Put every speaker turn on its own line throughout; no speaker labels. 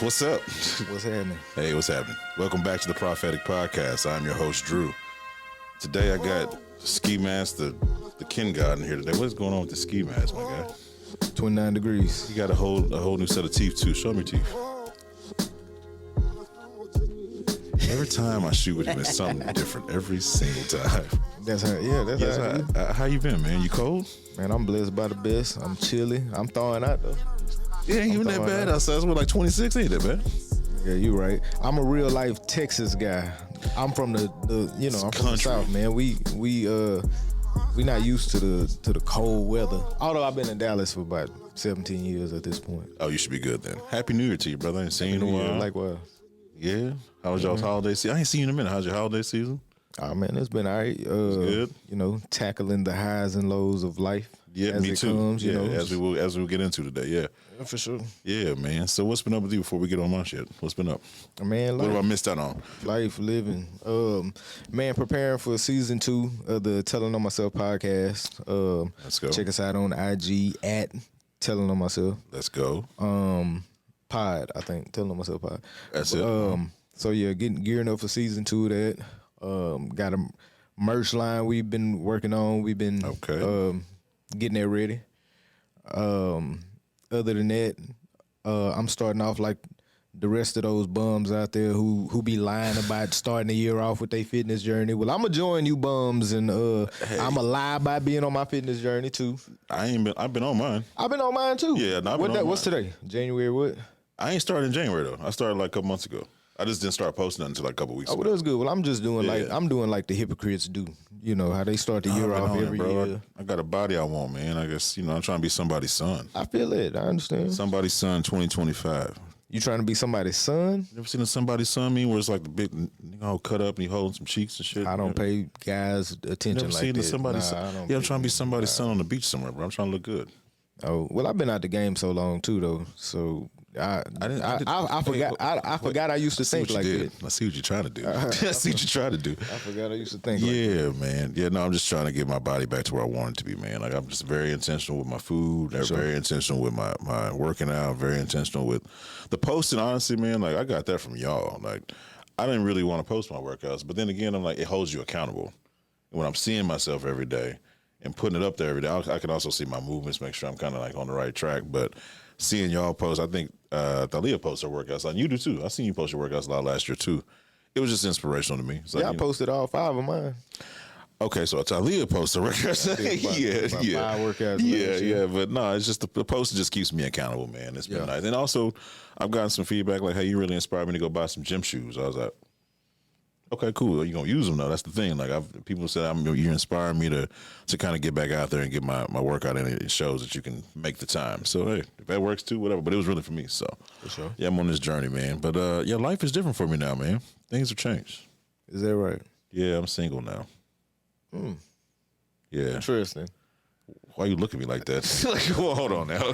What's up?
What's happening?
Hey, what's happening? Welcome back to the Prophetic Podcast. I'm your host, Drew. Today I got Ski Mask, the kindergarten here today. What's going on with the ski mask, my guy?
29 degrees.
You got a whole new set of teeth too. Show me your teeth. Every time I shoot with him, it's something different. Every single time.
That's how. Yeah, that's how.
How you been, man? You cold?
Man, I'm blessed by the best. I'm chilly. I'm thawing out though.
It ain't even that bad outside. It's like 26. Ain't that bad?
Yeah, you right. I'm a real life Texas guy. I'm from the I'm from the South, man. We not used to the cold weather. Although I've been in Dallas for about 17 years at this point.
Oh, you should be good then. Happy New Year to you, brother. I ain't seen you in a while.
Likewise.
Yeah. How was y'all's holiday season? I ain't seen you in a minute. How's your holiday season?
Oh man, it's been all right.
Good.
Tackling the highs and lows of life.
Yeah,
as
me
it
too.
Comes,
as we'll get into today. Yeah,
for sure.
Yeah, man. So what's been up with you before we get on my shit? What's been up?
Man,
what have I missed out on?
Life, living. Man, preparing for season 2 of the Telling on Myself podcast.
Let's go.
Check us out on IG at Telling on Myself.
Let's go.
Pod, I think. Telling on Myself pod.
That's it.
So yeah, gearing up for season 2 of that. Got a merch line we've been working on. We've been getting that ready. Other than that, I'm starting off like the rest of those bums out there who be lying about starting the year off with their fitness journey. Well, I'm gonna join you bums, and I'm gonna lie about being on my fitness journey too.
I've been on mine.
I've been on mine too.
Yeah,
what's today? January what?
I ain't started in January though. I started like a couple months ago. I just didn't start posting until like a couple weeks ago.
Oh, well, that's good. Well, I'm just doing I'm doing like the hypocrites do. You know how they start the year off every year.
I got a body I want, man. I guess I'm trying to be somebody's son.
I feel it. I understand.
Somebody's son, 2025.
You trying to be somebody's son?
You ever seen a somebody's son meme where it's like the big, cut up and he holding some cheeks and shit?
I don't pay guys attention like that.
Somebody's son? Yeah, I'm trying to be somebody's son on the beach somewhere, bro. I'm trying to look good.
Oh well, I've been out the game so long too, though. So I forgot I used to think like that.
I see what you're trying to do. I see what you're trying to do.
I forgot I used to think.
Yeah, like that. Man. Yeah, no, I'm just trying to get my body back to where I want it to be, man. Like I'm just very intentional with my food. Very intentional with my working out. Very intentional with the posting. Honestly, man, like I got that from y'all. Like I didn't really want to post my workouts, but then again, I'm like it holds you accountable. And when I'm seeing myself every day and putting it up there every day, I can also see my movements, make sure I'm kind of like on the right track. But seeing y'all post, I think Thalia posts her workouts. And you do too. I seen you post your workouts a lot last year too. It was just inspirational to me.
I posted all 5 of mine.
Okay, so Thalia posted her workouts.
About 5 workouts.
Yeah. But no, it's just the post just keeps me accountable, man. It's been nice. And also, I've gotten some feedback like, hey, you really inspired me to go buy some gym shoes. I was like, okay, cool. You're going to use them, though. That's the thing. Like, people said, you're inspiring me to kind of get back out there and get my workout in. It shows that you can make the time. So, hey, if that works, too, whatever. But it was really for me, so.
For sure.
Yeah, I'm on this journey, man. But, life is different for me now, man. Things have changed.
Is that right?
Yeah, I'm single now. Yeah.
Interesting.
Why you look at me like that? Like, well, hold on now.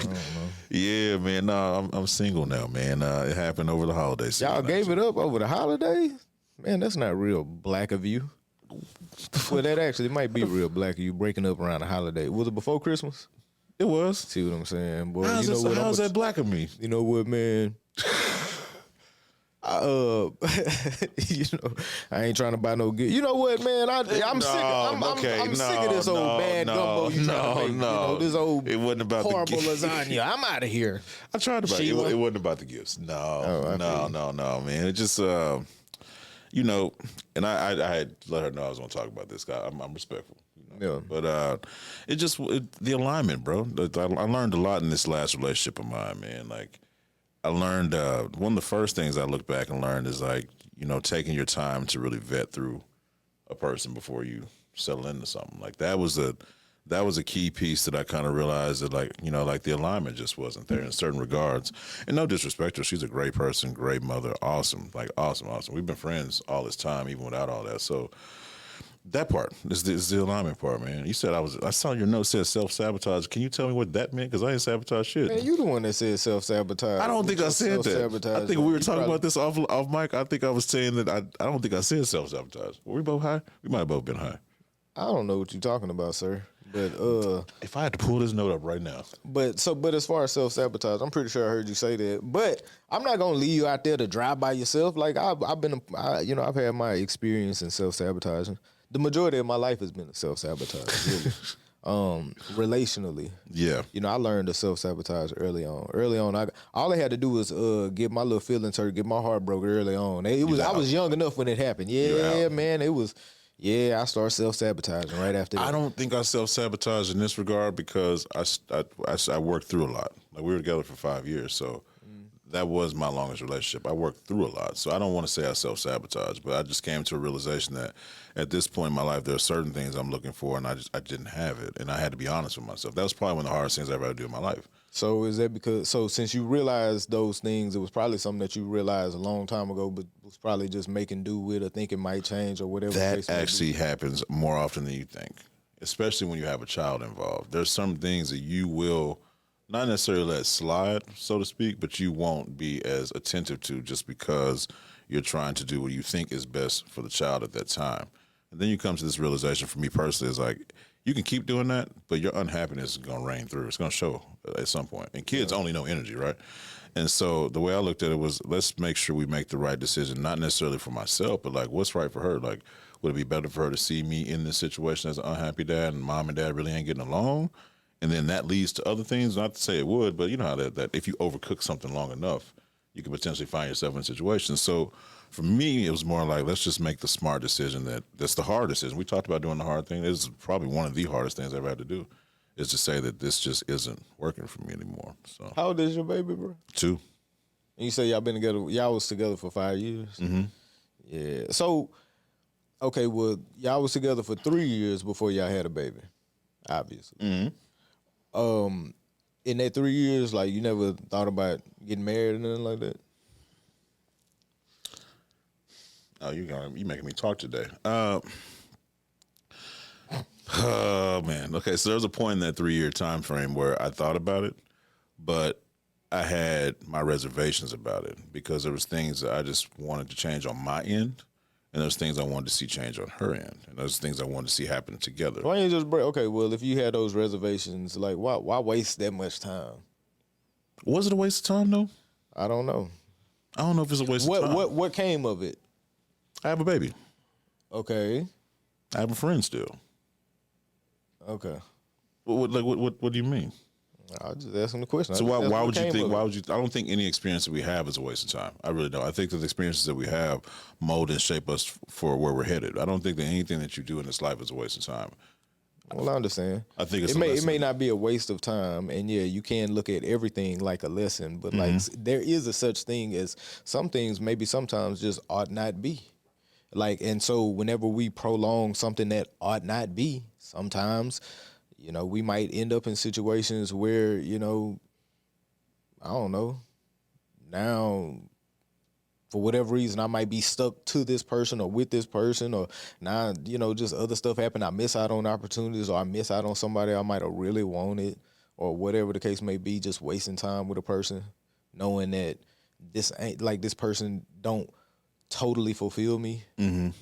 Yeah, man. No, I'm single now, man. It happened over the holidays.
Y'all gave it up over the holidays? Man, that's not real black of you. Well, that actually might be real black of you breaking up around the holiday. Was it before Christmas?
It was.
See what I'm saying, boy?
How's that black of me?
You know what, man? I ain't trying to buy no good. You know what, man? I'm sick. I'm sick of this old bad gumbo you trying to make. You know, this old
it wasn't about
horrible lasagna. I'm out of here.
I tried to buy it. It wasn't about the gifts. No, man. It just and I had let her know I was going to talk about this guy. I'm respectful.
Yeah.
But the alignment, bro. I learned a lot in this last relationship of mine, man. Like I learned one of the first things I looked back and learned is like, taking your time to really vet through a person before you settle into something. Like that was a key piece that I kind of realized that like the alignment just wasn't there in certain regards. And no disrespect to her, she's a great person, great mother, awesome. We've been friends all this time, even without all that. So that part is the alignment part, man. You said I saw your note said self-sabotage. Can you tell me what that meant? Because I ain't sabotage shit.
Man, you the one that said self-sabotage.
I don't think I said that. I think we were talking about this off mic. I think I was saying that I don't think I said self-sabotage. Were we both high? We might have both been high.
I don't know what you're talking about, sir. But
If I had to pull this note up right now.
but as far as self-sabotage, I'm pretty sure I heard you say that. But I'm not gonna leave you out there to drive by yourself. Like I've had my experience in self-sabotaging. The majority of my life has been a self-sabotage, really. Relationally.
Yeah.
I learned to self-sabotage early on. All I had to do was get my little feelings hurt, get my heart broken early on. I was young enough when it happened. Yeah, man, it was. Yeah, I started self-sabotaging right after that.
I don't think I self-sabotage in this regard because I worked through a lot. Like we were together for 5 years, so that was my longest relationship. I worked through a lot, so I don't want to say I self-sabotage, but I just came to a realization that at this point in my life, there are certain things I'm looking for, and I didn't have it, and I had to be honest with myself. That was probably one of the hardest things I ever had to do in my life.
So is that because since you realized those things, it was probably something that you realized a long time ago, but was probably just making do with or think it might change or whatever.
That actually happens more often than you think, especially when you have a child involved. There's some things that you will not necessarily let slide, so to speak, but you won't be as attentive to just because you're trying to do what you think is best for the child at that time. And then you come to this realization, for me personally, is like, you can keep doing that, but your unhappiness is going to rain through. It's going to show at some point. And kids only know energy, right? And so the way I looked at it was, let's make sure we make the right decision, not necessarily for myself, but like, what's right for her? Like, would it be better for her to see me in this situation as an unhappy dad and mom and dad really ain't getting along? And then that leads to other things. Not to say it would, but you know how that if you overcook something long enough, you can potentially find yourself in situations. So for me, it was more like, let's just make the smart decision that's the hard decision. We talked about doing the hard thing. This is probably one of the hardest things I've ever had to do, is to say that this just isn't working for me anymore. So
how old is your baby, bro?
2.
And you say y'all was together for 5 years?
Mm-hmm.
Yeah. So, okay, well, y'all was together for 3 years before y'all had a baby, obviously.
Mm-hmm.
In that 3 years, like, you never thought about getting married or nothing like that?
Oh, you making me talk today. Oh, man. Okay, so there was a point in that 3-year time frame where I thought about it, but I had my reservations about it because there was things that I just wanted to change on my end, and there's things I wanted to see change on her end, and there's things I wanted to see happen together.
Why don't you just break? Okay, well, if you had those reservations, like, why waste that much time?
Was it a waste of time, though?
I don't know.
I don't know if it's a waste of time.
What came of it?
I have a baby.
Okay.
I have a friend still.
Okay.
What do you mean?
I was just asking the question.
So why would you think? Why would you? I don't think any experience that we have is a waste of time. I really don't. I think that the experiences that we have mold and shape us for where we're headed. I don't think that anything that you do in this life is a waste of time.
Well, I understand.
I think it
may not be a waste of time, and yeah, you can look at everything like a lesson, but like there is a such thing as some things maybe sometimes just ought not be. Like, and so whenever we prolong something that ought not be, sometimes, we might end up in situations where, I don't know, now for whatever reason, I might be stuck to this person or with this person, or now, just other stuff happen. I miss out on opportunities, or I miss out on somebody I might have really wanted, or whatever the case may be, just wasting time with a person, knowing that this ain't like this person don't totally fulfill me in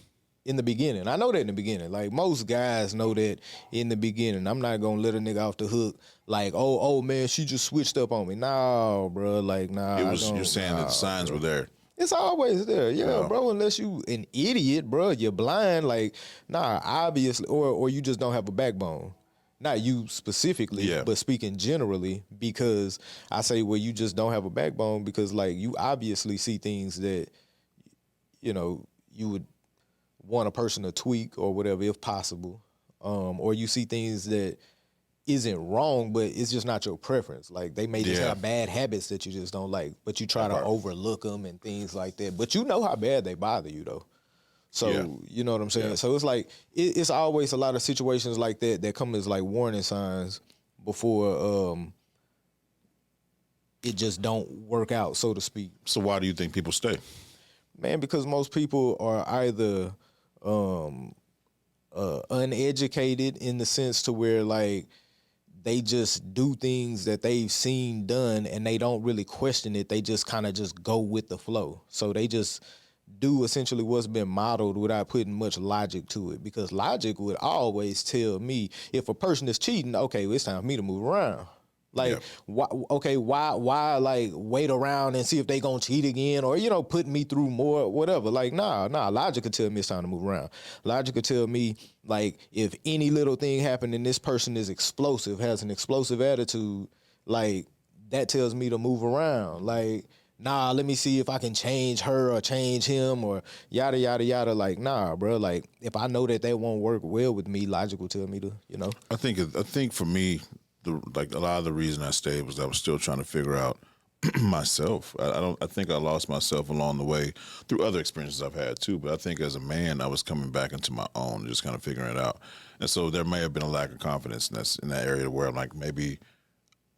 the beginning. I know that in the beginning. Like, most guys know that in the beginning. I'm not gonna let a nigga off the hook like, oh man, she just switched up on me. Nah, bro. Like, nah.
You're saying that the signs were there.
It's always there, bro. Unless you an idiot, bro, you're blind. Like, nah, obviously, or you just don't have a backbone. Not you specifically, but speaking generally, because I say, well, you just don't have a backbone because, like, you obviously see things that, you would want a person to tweak or whatever if possible, or you see things that isn't wrong, but it's just not your preference. Like, they may just have bad habits that you just don't like, but you try to overlook them and things like that. But you know how bad they bother you, though. So, you know what I'm saying? Yeah. So it's like, it's always a lot of situations like that come as like warning signs before it just don't work out, so to speak.
So why do you think people stay?
Man, because most people are either uneducated in the sense to where, like, they just do things that they've seen done and they don't really question it. They just kind of just go with the flow. So they just do essentially what's been modeled without putting much logic to it, because logic would always tell me if a person is cheating, okay, well, it's time for me to move around. Like,
Yep.
why, like, wait around and see if they gonna cheat again, or, you know, put me through more, whatever. Like, nah, logic could tell me it's time to move around. Logic could tell me, like, if any little thing happened and this person is explosive, has an explosive attitude, like, that tells me to move around. Like, nah, let me see if I can change her or change him or yada, yada, yada. Like, nah, bro. Like, if I know that won't work well with me, logic will tell me to, you know.
I think for me, like a lot of the reason I stayed was I was still trying to figure out myself. I think I lost myself along the way through other experiences I've had too. But I think as a man, I was coming back into my own, just kind of figuring it out. And so there may have been a lack of confidence in that area where I'm like, maybe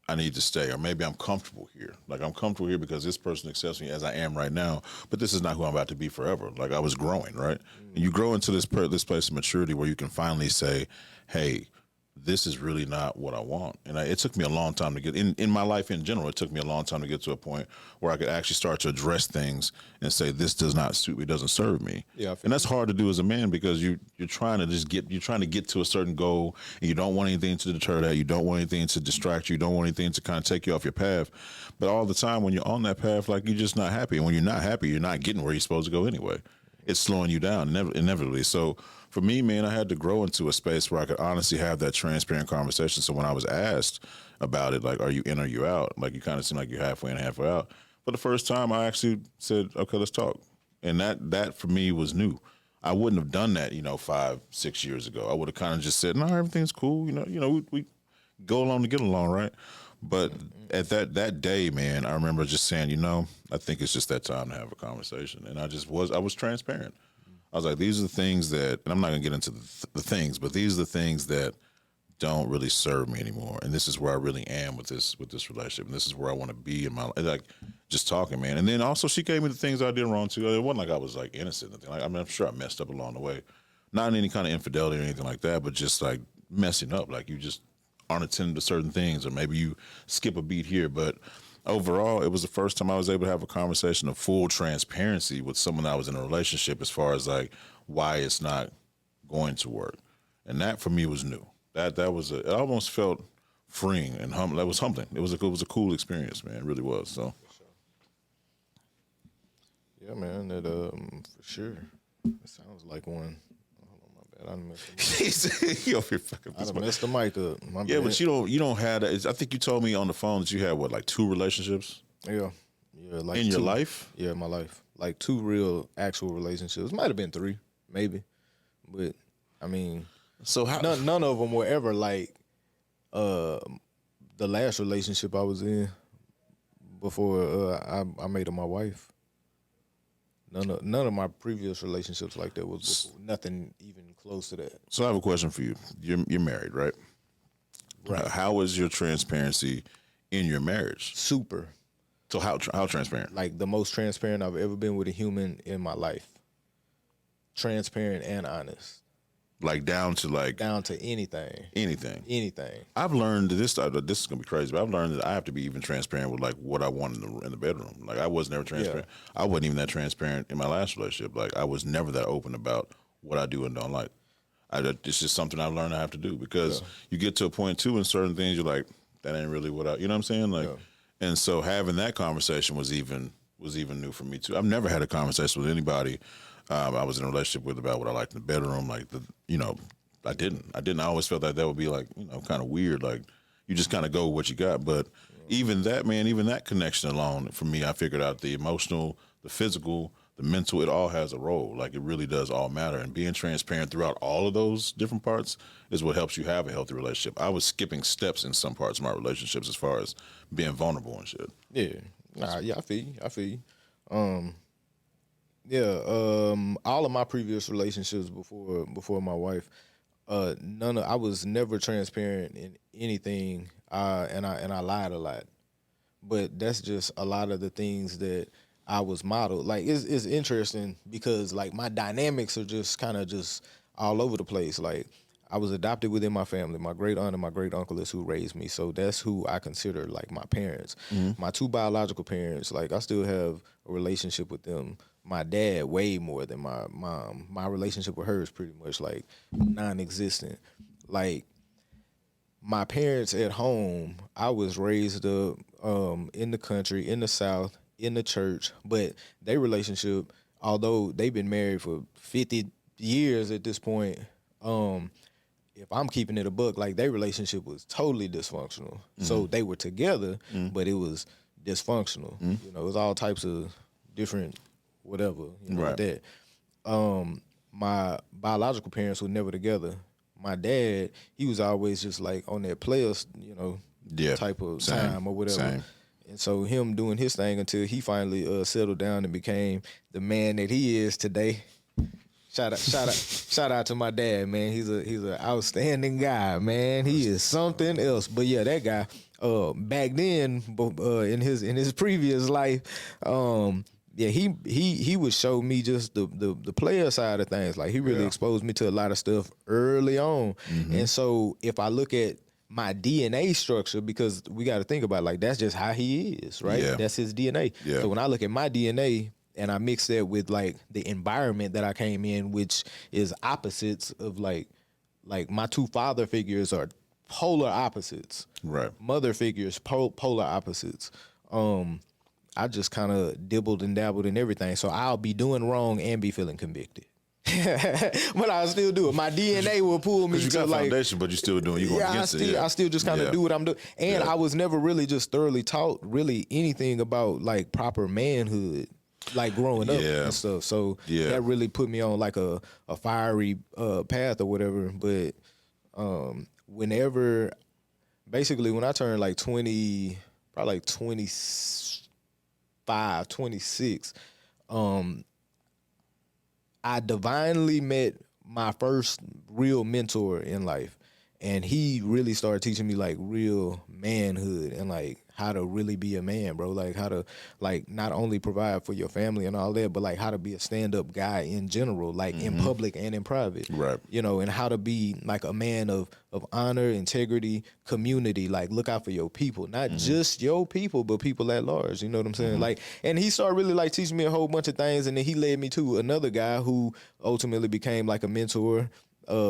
I need to stay, or maybe I'm comfortable here. Like, I'm comfortable here because this person accepts me as I am right now, but this is not who I'm about to be forever. Like, I was growing, right? And you grow into this place of maturity where you can finally say, hey, this is really not what I want. And it took me a long time to get in my life in general. It took me a long time to get to a point where I could actually start to address things and say, this does not suit me, doesn't serve me.
Yeah,
and that's hard to do as a man because you're trying to get to a certain goal, and you don't want anything to deter that. You don't want anything to distract you. You don't want anything to kind of take you off your path. But all the time when you're on that path, like, you're just not happy. And when you're not happy, you're not getting where you're supposed to go anyway. It's slowing you down inevitably. So for me, man, I had to grow into a space where I could honestly have that transparent conversation. So when I was asked about it, like, are you in or you out? Like, you kind of seem like you're halfway in and halfway out. For the first time, I actually said, okay, let's talk. And that for me was new. I wouldn't have done that, 5-6 years ago. I would have kind of just said, no, everything's cool. We go along to get along, right? But at that day, man, I remember just saying, I think it's just that time to have a conversation. And I was transparent. I was like, these are the things that, and I'm not going to get into the things, but these are the things that don't really serve me anymore. And this is where I really am with this relationship. And this is where I want to be in my life. Like, just talking, man. And then also she gave me the things I did wrong too. It wasn't like I was like innocent or anything. Like, I'm sure I messed up along the way. Not in any kind of infidelity or anything like that, but just like messing up. Like, you just aren't attentive to certain things, or maybe you skip a beat here. But overall, it was the first time I was able to have a conversation of full transparency with someone I was in a relationship, as far as like why it's not going to work. And that for me was new. It almost felt freeing and humbling. That was humbling. It was a cool experience, man. It really was. So
yeah, man, that for sure. It sounds like one. Hold on, my bad. I done messed the mic up. My
yeah,
bad.
but you don't have that. I think you told me on the phone that you had like 2 relationships.
Yeah, like
in your life.
Yeah, my life, like 2 real actual relationships. Might have been 3, maybe, but I mean,
so how
none of them were ever like the last relationship I was in before I made her my wife. None of my previous relationships like that was nothing even close to that.
So I have a question for you. You're married, right?
Right.
How is your transparency in your marriage?
Super.
So how transparent?
Like, the most transparent I've ever been with a human in my life. Transparent and honest.
Like down to
anything.
Anything. I've learned this is gonna be crazy, but I've learned that I have to be even transparent with like what I want in the bedroom. Like, I was never transparent. Yeah. I wasn't even that transparent in my last relationship. Like, I was never that open about what I do and don't like. It's just something I've learned I have to do, because you get to a point too in certain things, you're like, that ain't really what you know what I'm saying? Like, and so having that conversation was even new for me too. I've never had a conversation with anybody I was in a relationship with about what I liked in the bedroom. Like, I didn't. I always felt that would be like, kind of weird. Like, you just kind of go with what you got. But even that connection alone, for me, I figured out the emotional, the physical, the mental, it all has a role. Like, it really does all matter. And being transparent throughout all of those different parts is what helps you have a healthy relationship. I was skipping steps in some parts of my relationships as far as being vulnerable and shit.
Yeah. I feel you. All of my previous relationships before my wife, I was never transparent in anything, and I lied a lot. But that's just a lot of the things that I was modeled. Like, it's interesting because, like, my dynamics are just kind of just all over the place. Like, I was adopted within my family. My great aunt and my great uncle is who raised me. So that's who I consider like my parents. My two biological parents, like I still have a relationship with them. My dad way more than my mom. My relationship with her is pretty much like non-existent. Like my parents at home, I was raised up in the country, in the South, in the church, but their relationship, although they've been married for 50 years at this point, if I'm keeping it a book, like their relationship was totally dysfunctional. So they were together, but it was dysfunctional. You know, it was all types of different whatever, you know, like that. My biological parents were never together. My dad, he was always just like on that players, you know, type of time or whatever. And so him doing his thing until he finally settled down and became the man that he is today. Shout out to my dad, man. He's an outstanding guy, man. He is something else. But yeah, that guy back then in his previous life, yeah, he would show me just the player side of things. Like he really exposed me to a lot of stuff early on. And so if I look at my DNA structure, because we got to think about like that's just how he is, right? Yeah. That's his DNA. Yeah. So when I look at my DNA and I mix that with like the environment that I came in, which is opposites of like my two father figures are polar opposites. Right. Mother figures polar opposites. I just kind of dibbled and dabbled in everything. So I'll be doing wrong and be feeling convicted. But I still do it. My DNA will pull me
you
to
got
like
foundation, but you still doing you going against it.
I still just kind of do what I'm doing. And I was never really just thoroughly taught really anything about like proper manhood, like growing up and stuff. So that really put me on like a fiery path or whatever. But whenever, basically when I turned like 20, probably like 25, 26, I divinely met my first real mentor in life, and he really started teaching me like real manhood and like how to really be a man, bro. Like how to like not only provide for your family and all that, but like how to be a stand-up guy in general, like in public and in private. Right. You know, and how to be like a man of honor, integrity, community, like look out for your people. Not just your people, but people at large. You know what I'm saying? Like, and he started really like teaching me a whole bunch of things, and then he led me to another guy who ultimately became like a mentor.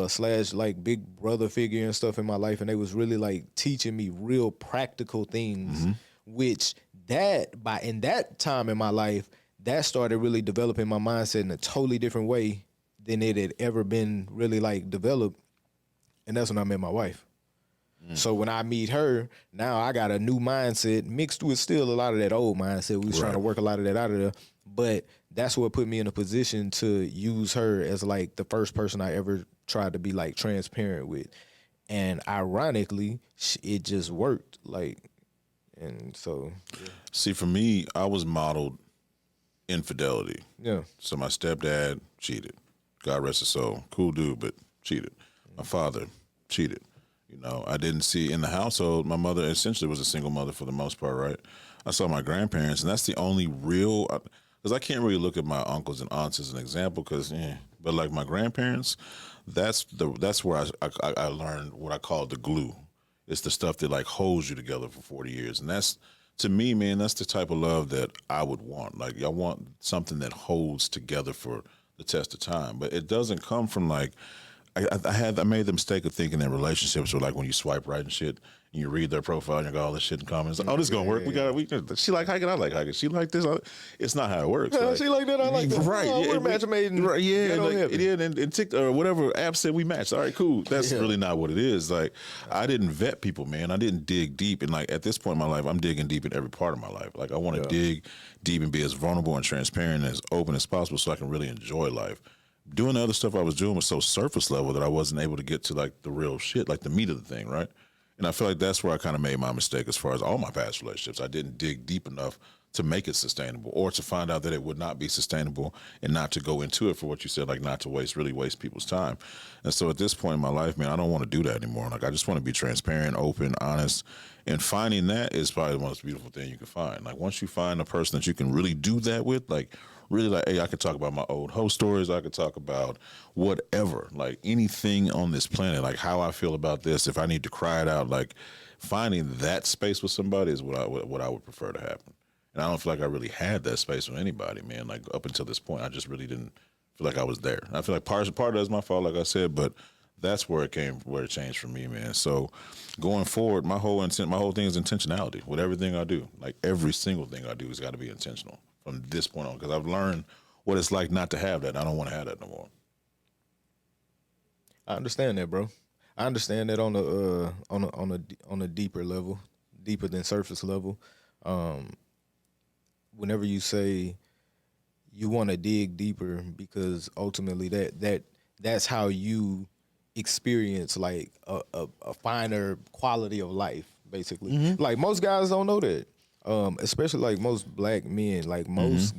Slash like big brother figure and stuff in my life, and they was really like teaching me real practical things, which in that time in my life, that started really developing my mindset in a totally different way than it had ever been really like developed. And that's when I met my wife. So when I meet her, now I got a new mindset mixed with still a lot of that old mindset. We was trying to work a lot of that out of there, but that's what put me in a position to use her as like the first person I ever tried to be like transparent with. And ironically, it just worked. Like, and so. Yeah.
See, for me, I was modeled infidelity. Yeah. So my stepdad cheated. God rest his soul. Cool dude, but cheated. My father cheated. You know, I didn't see in the household, my mother essentially was a single mother for the most part, right? I saw my grandparents, and that's the only real, because I can't really look at my uncles and aunts as an example, but like my grandparents, that's where I learned what I call the glue. It's the stuff that like holds you together for 40 years. And that's, to me, man, that's the type of love that I would want. Like, I want something that holds together for the test of time. But it doesn't come from like, I made the mistake of thinking that relationships were like when you swipe right and shit, and you read their profile and you got all this shit in comments. Oh, this is gonna work. She like hiking, I like hiking. She like this. It's not how it works.
Yeah, like, she like that. I like that.
Right.
Oh, we're match made.
Right. Yeah. And TikTok or whatever app said we matched. All right, cool. That's really not what it is. Like, I didn't vet people, man. I didn't dig deep. And like at this point in my life, I'm digging deep in every part of my life. Like I want to dig deep and be as vulnerable and transparent and as open as possible, so I can really enjoy life. Doing the other stuff I was doing was so surface level that I wasn't able to get to like the real shit, like the meat of the thing, right? And I feel like that's where I kind of made my mistake as far as all my past relationships. I didn't dig deep enough to make it sustainable, or to find out that it would not be sustainable, and not to go into it for what you said, like not to really waste people's time. And so at this point in my life, man, I don't want to do that anymore. Like I just want to be transparent, open, honest, and finding that is probably the most beautiful thing you can find. Like once you find a person that you can really do that with, like really like, hey, I could talk about my old hoe stories. I could talk about whatever, like anything on this planet, like how I feel about this. If I need to cry it out, like finding that space with somebody is what I would prefer to happen. And I don't feel like I really had that space with anybody, man. Like up until this point, I just really didn't feel like I was there. I feel like part of that is my fault, like I said, but that's where it changed for me, man. So going forward, my whole thing is intentionality with everything I do. Like every single thing I do has got to be intentional from this point on, because I've learned what it's like not to have that. I don't want to have that no more.
I understand that, bro. I understand that on a deeper level, deeper than surface level. Whenever you say you want to dig deeper, because ultimately that's how you experience like a finer quality of life, basically. Mm-hmm. Like most guys don't know that, especially like most black men. Like most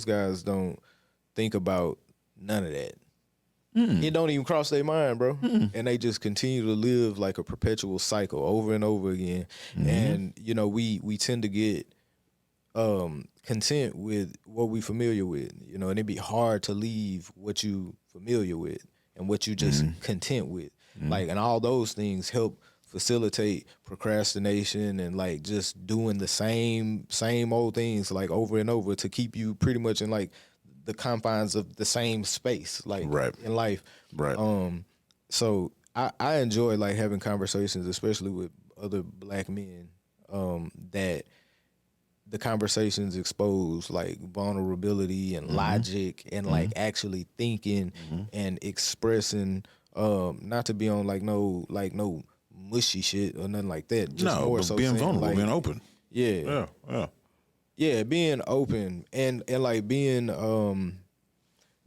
guys don't think about none of that. It don't even cross their mind, bro. And they just continue to live like a perpetual cycle over and over again. And you know, we tend to get content with what we familiar with, you know, and it'd be hard to leave what you familiar with and what you just content with. Like, and all those things help facilitate procrastination and like just doing the same old things like over and over to keep you pretty much in like the confines of the same space, like in life. Right. So I enjoy like having conversations, especially with other black men, that the conversations expose like vulnerability and logic and like actually thinking and expressing, not to be on like no mushy shit or nothing like that. Just more so
being vulnerable,
like,
being open.
Yeah. Yeah, being open and like being an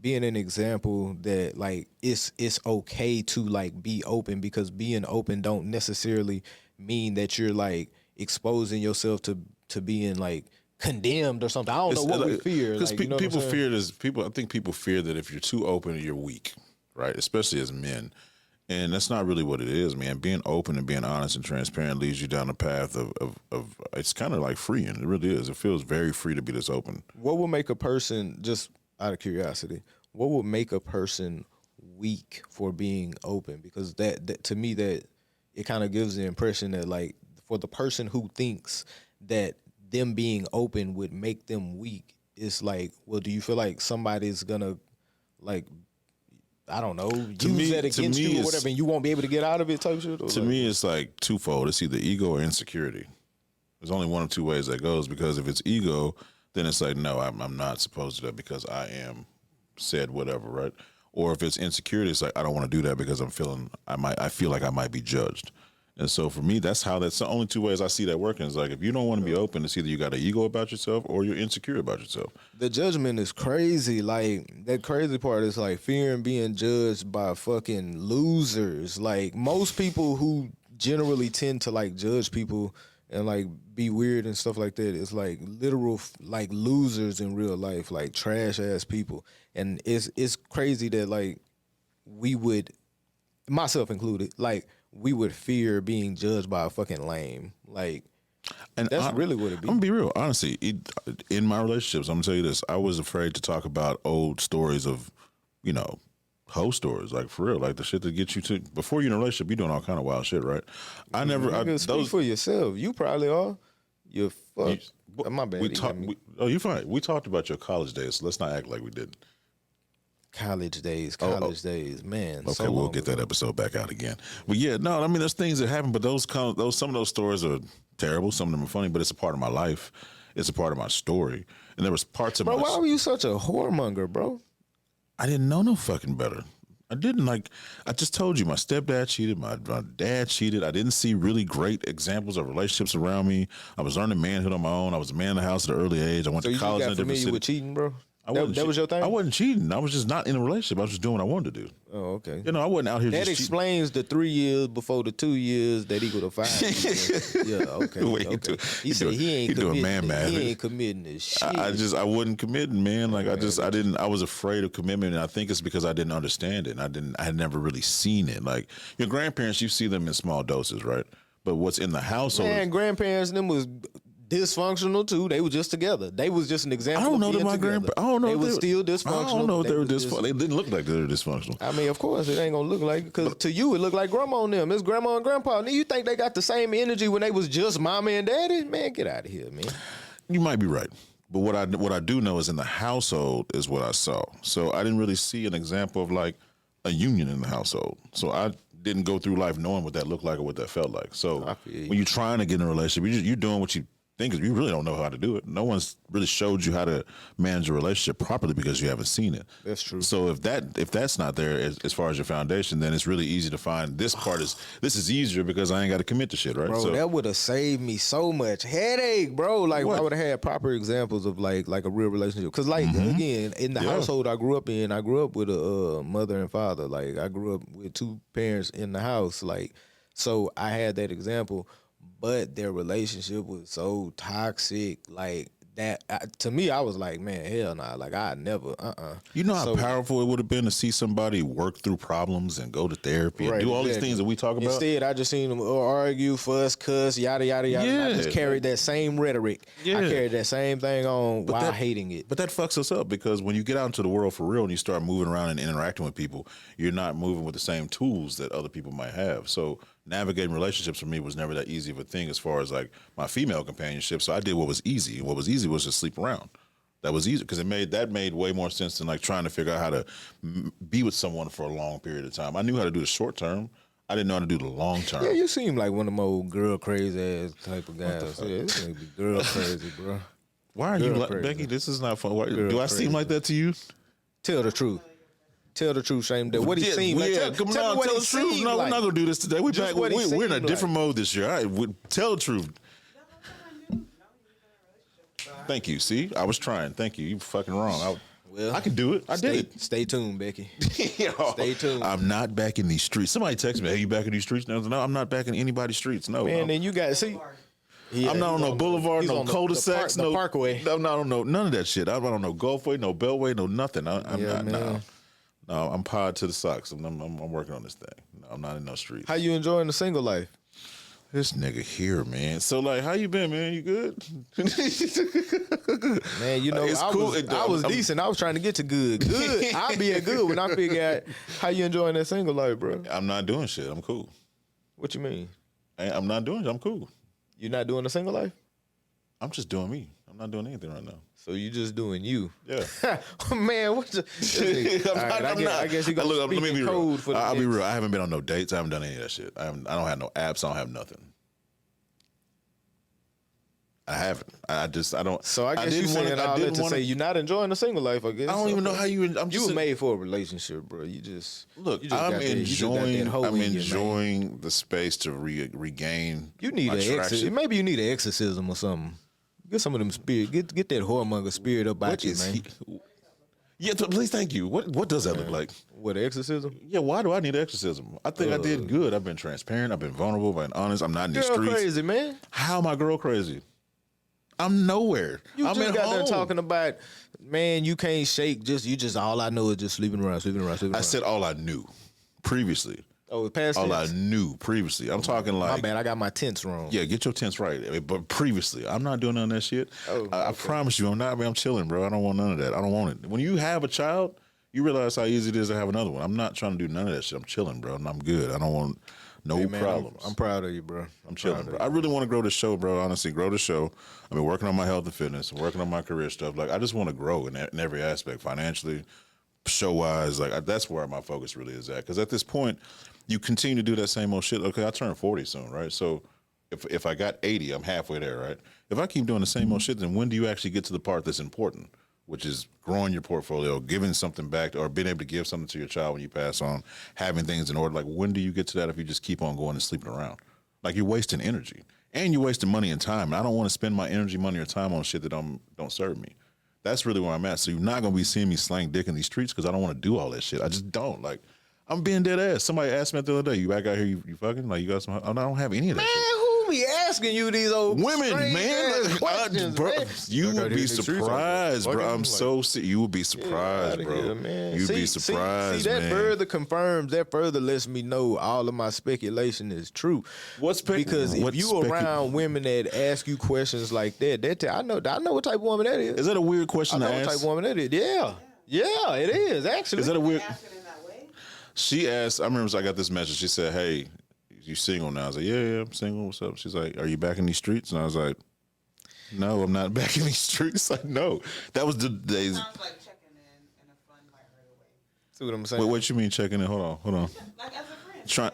example that like it's okay to like be open, because being open don't necessarily mean that you're like exposing yourself to being like condemned or something. I don't know what we fear.
Because
like,
people fear this. I think people fear that if you're too open, you're weak, right? Especially as men. And that's not really what it is, man. Being open and being honest and transparent leads you down the path of it's kind of like freeing. It really is. It feels very free to be this open.
What would make a person, just out of curiosity, what would make a person weak for being open? Because that to me, that it kind of gives the impression that like for the person who thinks that them being open would make them weak, it's like, well, do you feel like somebody's gonna like, I don't know, use that against you or whatever, and you won't be able to get out of it type shit?
To me, it's like twofold. It's either ego or insecurity. There's only one of two ways that goes, because if it's ego, then it's like, no, I'm not supposed to do that because I am said whatever, right? Or if it's insecurity, it's like, I don't want to do that because I feel like I might be judged. And so for me, that's the only two ways I see that working. Is like, if you don't want to be open, it's either you got an ego about yourself or you're insecure about yourself.
The judgment is crazy. Like, that crazy part is like fearing being judged by fucking losers. Like, most people who generally tend to like judge people and like be weird and stuff like that is like literal like losers in real life, like trash ass people. And it's crazy that like we would, myself included, like we would fear being judged by a fucking lame. Like, and that's really what it be.
I'm gonna be real. Honestly, in my relationships, I'm gonna tell you this. I was afraid to talk about old stories of, you know, hoe stories. Like, for real. Like, the shit that gets you to, before you're in a relationship, you're doing all kind of wild shit, right?
Speak for yourself. You probably are. You're fucked. My bad.
You're fine. We talked about your college days, so let's not act like we didn't.
College days, man.
Okay, so we'll get that episode back out again. But yeah, no, I mean, there's things that happen, but some of those stories are terrible. Some of them are funny, but it's a part of my life. It's a part of my story. And there was parts of
bro, why were you such a whoremonger, bro?
I didn't know no fucking better. I didn't. Like, I just told you, my stepdad cheated, my dad cheated. I didn't see really great examples of relationships around me. I was learning manhood on my own. I was a man in the house at an early age. I went to college in a different city.
So you got familiar with cheating, bro? That was your thing?
I wasn't cheating. I was just not in a relationship. I was just doing what I wanted to do.
Oh, okay.
You know, I wasn't out here
that
just
explains the 3 years before the 2 years that equal to 5 years. Yeah, okay. Okay. He said he ain't committing this shit.
I wasn't committing, man. Like, I was afraid of commitment, and I think it's because I didn't understand it. I had never really seen it. Like, your grandparents, you see them in small doses, right? But what's in the household?
Man, grandparents, them was dysfunctional too. They were just together. They was just an example.
I don't know
of
that
being
my
together.
grandpa. I don't know
They
if
was still dysfunctional.
I don't know if they were
was just-
dysfunctional. They didn't look like they were dysfunctional.
I mean, of course, it ain't gonna look like, because to you it looked like grandma and them. It's grandma and grandpa. And you think they got the same energy when they was just mama and daddy? Man, get out of here, man.
You might be right. But what I do know is in the household is what I saw. So I didn't really see an example of like a union in the household. So I didn't go through life knowing what that looked like or what that felt like. So when you're trying to get in a relationship, you're doing what you think, is you really don't know how to do it. No one's really showed you how to manage a relationship properly because you haven't seen it.
That's true.
So if that's not there as far as your foundation, then it's really easy to find this is easier because I ain't got to commit to shit, right?
Bro,
so,
that would have saved me so much headache, bro. Like, I would have had proper examples of like a real relationship. Because, like, again, in the household I grew up in, I grew up with a mother and father. Like, I grew up with two parents in the house. Like, so I had that example, but their relationship was so toxic, like, that to me, I was like, man, hell nah. Like, I never,
You know how powerful it would have been to see somebody work through problems and go to therapy and do all these things that we talk about?
Instead, I just seen them argue, fuss, cuss, yada, yada, yada.
Yeah.
I just carried that same rhetoric.
Yeah.
I carried that same thing on while hating it.
But that fucks us up because when you get out into the world for real and you start moving around and interacting with people, you're not moving with the same tools that other people might have. So navigating relationships for me was never that easy of a thing as far as like my female companionship. So I did what was easy. And what was easy was just sleep around. That was easy because that made way more sense than like trying to figure out how to be with someone for a long period of time. I knew how to do the short term. I didn't know how to do the long term.
Yeah, you seem like one of them old girl crazy ass type of guys. Yeah, this nigga be girl crazy, bro.
Why are you like, Becky? This is not fun. Do I seem like that to you?
Tell the truth. Tell the truth, Shane. What he seemed like.
Yeah, come on, tell the truth. No, we're not gonna do this today. We're in a different mode this year. All right, tell the truth. Thank you. See, I was trying. Thank you. You fucking wrong. I can do it. I did it.
Stay tuned, Becky.
Yo,
stay tuned.
I'm not back in these streets. Somebody text me, "Hey, you back in these streets?" No, I'm not back in anybody's streets. No,
man. Then you got see.
Yeah, I'm not on no boulevard, no cul-de-sacs,
no Parkway.
I'm not on none of that shit. I'm not on no Gulfway, no Beltway, no nothing. I'm not. No, I'm pod to the socks. I'm working on this thing. No, I'm not in no streets.
How you enjoying the single life?
This nigga here, man. So like, how you been, man? You good?
Man, you know,
it's cool.
I was decent. I was trying to get to good. Good. I'll be at good when I figure out how you enjoying that single life, bro.
I'm not doing shit. I'm cool.
What you mean?
I'm not doing it. I'm cool.
You're not doing the single life?
I'm just doing me. I'm not doing anything right now.
So you just doing you?
Yeah.
Man, what's the? I guess you got to speak in code for the
I'll be real. I haven't been on no dates. I haven't done any of that shit. I don't have no apps. I don't have nothing. I haven't. I don't.
So I guess you saying all that to say you're not enjoying the single life. I guess
I don't even know how you.
You were made for a relationship, bro. You just
look.
You just
I'm enjoying. I'm
enjoying
the space to regain.
You need an exorcism. Maybe you need an exorcism or something. Get some of them spirit. Get that whoremonger spirit up out you, man.
Yeah, please, thank you. What does that look like?
What, exorcism?
Yeah, why do I need exorcism? I think I did good. I've been transparent. I've been vulnerable. I've been honest. I'm not in the streets.
Girl crazy, man.
How am I girl crazy? I'm nowhere.
You
I'm
just got
home.
done talking about, man, you can't shake. All I know is just sleeping around.
I said all I knew previously.
Oh, past
all
tense?
I knew previously. I'm talking like.
My bad, I got my tense wrong.
Yeah, get your tense right. But previously, I'm not doing none of that shit. I promise you, I'm not. I'm chilling, bro. I don't want none of that. I don't want it. When you have a child, you realize how easy it is to have another one. I'm not trying to do none of that shit. I'm chilling, bro, and I'm good. I don't want no problems.
I'm proud of you, bro.
I'm chilling, bro. I really want to grow the show, bro. Honestly, grow the show. I've been working on my health and fitness, working on my career stuff. Like, I just want to grow in every aspect, financially, show-wise. Like, that's where my focus really is at. Because at this point, you continue to do that same old shit. Okay, I turn 40 soon, right? So if I got 80, I'm halfway there, right? If I keep doing the same old shit, then when do you actually get to the part that's important, which is growing your portfolio, giving something back, or being able to give something to your child when you pass on, having things in order? Like, when do you get to that if you just keep on going and sleeping around? Like, you're wasting energy. And you're wasting money and time. And I don't want to spend my energy, money, or time on shit that don't serve me. That's really where I'm at. So you're not going to be seeing me slang dick in these streets because I don't want to do all that shit. I just don't. Like, I'm being dead ass. Somebody asked me the other day, you back out here, you fucking? Like, you got some? I don't have any of that shit.
Who, who be asking you these old
women, man?
questions,
Bro,
man?
you would be surprised, bro. I'm so you would be surprised, bro.
Here, man.
You'd be surprised,
see, that
man.
further confirms, that further lets me know all of my speculation is true. Because if you around women that ask you questions like that, I know what type of woman that is.
Is that a weird question to ask?
I know what type of woman that is. Yeah, it is actually.
Is that a weird?
Asking in that way?
She asked. I remember I got this message. She said, "Hey, you single now?" I was like, "Yeah, I'm single. What's up?" She's like, "Are you back in these streets?" And I was like, "No, I'm not back in these streets." Like, no, that was the days.
Sounds like checking in a fun, lighthearted way.
See what I'm saying?
Wait, what you mean checking in? Hold on.
Like as a friend.
Try.
Hey,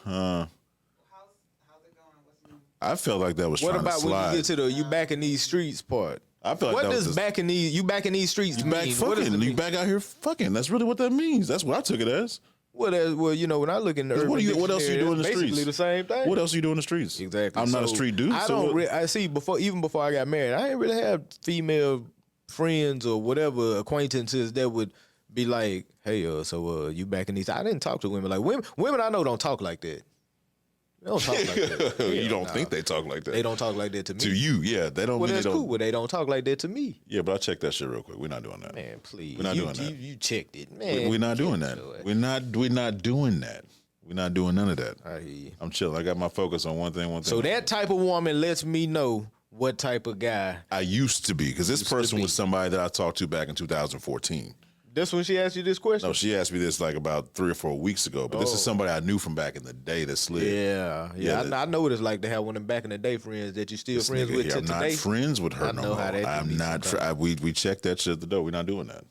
how's it going? What's new?
I felt like that was
What
trying to
about
slide.
when you get to the you back in these streets part?
I feel like
What
that
does
was
back in these streets
you
mean?
back
What does
fucking.
it
You
mean?
back out here fucking. That's really what that means. That's what I took it as.
Well, when I look in the urban
What else you
dictionary,
do in the
that's
streets?
basically the same thing.
What else you do in the streets?
Exactly.
I'm not a
So,
street dude.
I
so
don't.
what-
I see even before I got married, I didn't really have female friends or whatever acquaintances that would be like, "Hey, so you back in these?" I didn't talk to women like women. I know don't talk like that. They don't talk like that.
you
Hell
don't
nah.
think they talk like that?
They don't talk like that to me.
To you, yeah, they don't.
Well,
mean
that's
they don't.
cool. Well, they don't talk like that to me.
Yeah, but I checked that shit real quick. We're not doing that.
Man, please.
We're not doing that.
You checked it, man.
We're not doing that. We're not doing that. We're not doing none of that.
I hear you.
I'm chill. I got my focus on one thing.
So that type of woman lets me know what type of guy.
I used to be, because this
Used to
person
be.
was somebody that I talked to back in 2014.
That's when she asked you this question?
No, she asked me this like about 3 or 4 weeks ago. But this is
Oh.
somebody I knew from back in the day that slid.
Yeah.
Yeah,
I know what it's like to have one of them back in the day friends that you still
This
friends
nigga
with
here,
to
I'm not
today.
friends with her
I
no
know
more.
how that can
I'm
be
not.
sometimes.
We checked that shit at the door. We're not doing that.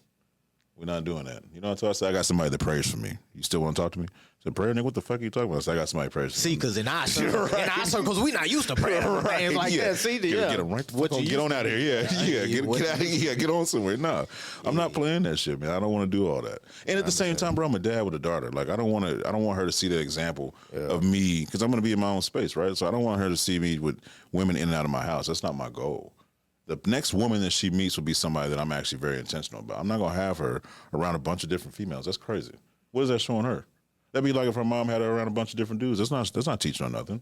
We're not doing that. You know what I said? I got somebody that prays for me. You still want to talk to me? I said, prayer, nigga, what the fuck are you talking about? I said, I got somebody that prays for
See,
me.
because in our circles, we not used to praying for things like that. See,
Get him right the fuck on. Get on out of here. Yeah, get out of here. Yeah, get on somewhere. Nah, I'm not playing that shit, man. I don't want to do all that. And at the same time, bro, I'm a dad with a daughter. Like, I don't want her to see that example of me, because I'm going to be in my own space, right? So I don't want her to see me with women in and out of my house. That's not my goal. The next woman that she meets will be somebody that I'm actually very intentional about. I'm not going to have her around a bunch of different females. That's crazy. What is that showing her? That'd be like if her mom had her around a bunch of different dudes. That's not teaching her nothing.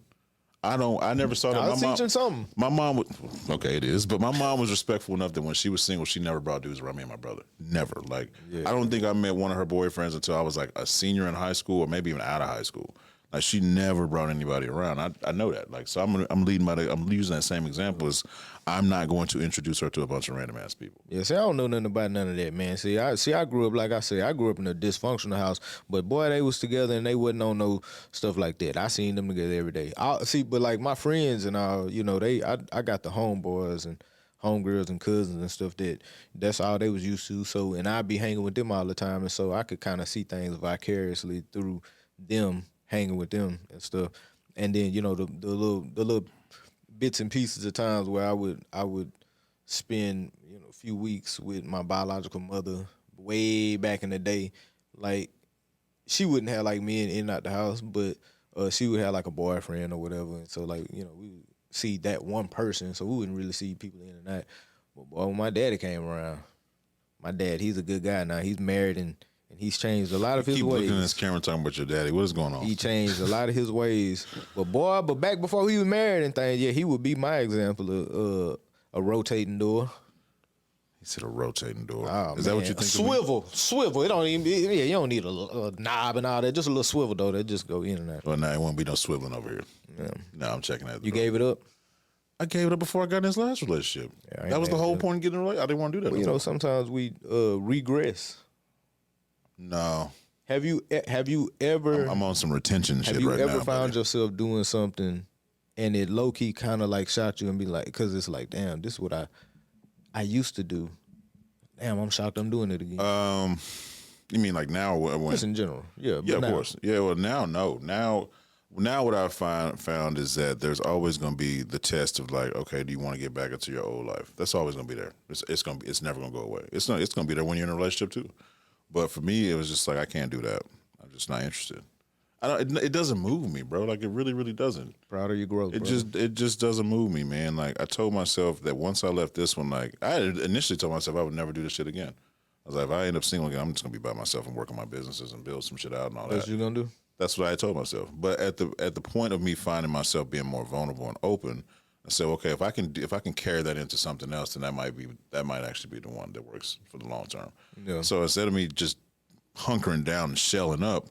I never saw that.
I was
my
teaching
mom,
something.
My mom would, okay, it is, but my mom was respectful enough that when she was single, she never brought dudes around me and my brother. Never. Like, I don't think I met one of her boyfriends until I was like a senior in high school or maybe even out of high school. Like, she never brought anybody around. I know that. Like, so I'm using that same example as I'm not going to introduce her to a bunch of random ass people.
Yeah, see, I don't know nothing about none of that, man. I grew up, like I said, I grew up in a dysfunctional house, but boy, they was together and they wasn't on no stuff like that. I seen them together every day. But like my friends and all, you know, I got the homeboys and homegirls and cousins and stuff that's all they was used to. So, and I'd be hanging with them all the time, and so I could kind of see things vicariously through them, hanging with them and stuff. And then, you know, the little bits and pieces of times where I would spend, you know, a few weeks with my biological mother way back in the day. Like, she wouldn't have like me in and out the house, but she would have like a boyfriend or whatever. And so, like, you know, we would see that one person, so we wouldn't really see people in and out. But boy, when my daddy came around, my dad, he's a good guy now. He's married and he's changed a lot of his
Keep
ways.
looking at this camera talking about your daddy. What is going on?
He changed a lot of his ways. But back before he was married and things, yeah, he would be my example of a rotating door.
He said a rotating door.
Oh,
is that what you think?
Swivel. It don't even. Yeah, you don't need a knob and all that. Just a little swivel though. That just go in and out.
Well, no, it won't be no swiveling over here.
Yeah.
No, I'm checking that.
You gave it up.
I gave it up before I got in this last relationship.
Yeah, I ain't
that was the
mad
whole
at
point of getting a relationship. I didn't want to do that.
Well, you know, sometimes we regress.
No.
Have you ever?
I'm on some retention shit
have you
right
ever
now.
found
buddy.
yourself doing something, and it low key kind of like shot you and be like, because it's like, damn, this is what I used to do. Damn, I'm shocked I'm doing it again.
You mean like now or when?
Just in general, yeah.
Yeah,
but
of
now.
course. Yeah, well, now, no. Now what I've found is that there's always going to be the test of like, okay, do you want to get back into your old life? That's always going to be there. It's never going to go away. It's going to be there when you're in a relationship too. But for me, it was just like, I can't do that. I'm just not interested. It doesn't move me, bro. Like, it really, really doesn't.
Proud of your growth.
It just doesn't move me, man. Like, I told myself that once I left this one, like, I had initially told myself I would never do this shit again. I was like, if I end up single again, I'm just gonna be by myself and work on my businesses and build some shit out and all
That's
that.
what you gonna do?
That's what I told myself. But at the point of me finding myself being more vulnerable and open, I said, okay, if I can carry that into something else, then that might actually be the one that works for the long term.
Yeah.
So instead of me just hunkering down and shelling up,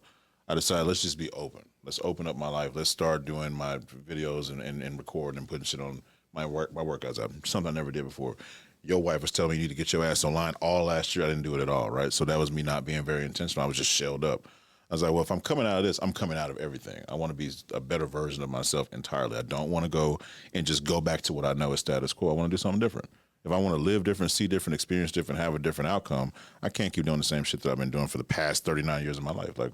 I decided let's just be open. Let's open up my life. Let's start doing my videos and recording and putting shit on my workouts out. Something I never did before. Your wife was telling me you need to get your ass online all last year. I didn't do it at all, right? So that was me not being very intentional. I was just shelled up. I was like, well, if I'm coming out of this, I'm coming out of everything. I want to be a better version of myself entirely. I don't want to go and just go back to what I know is status quo. I want to do something different. If I want to live different, see different, experience different, have a different outcome, I can't keep doing the same shit that I've been doing for the past 39 years of my life. Like,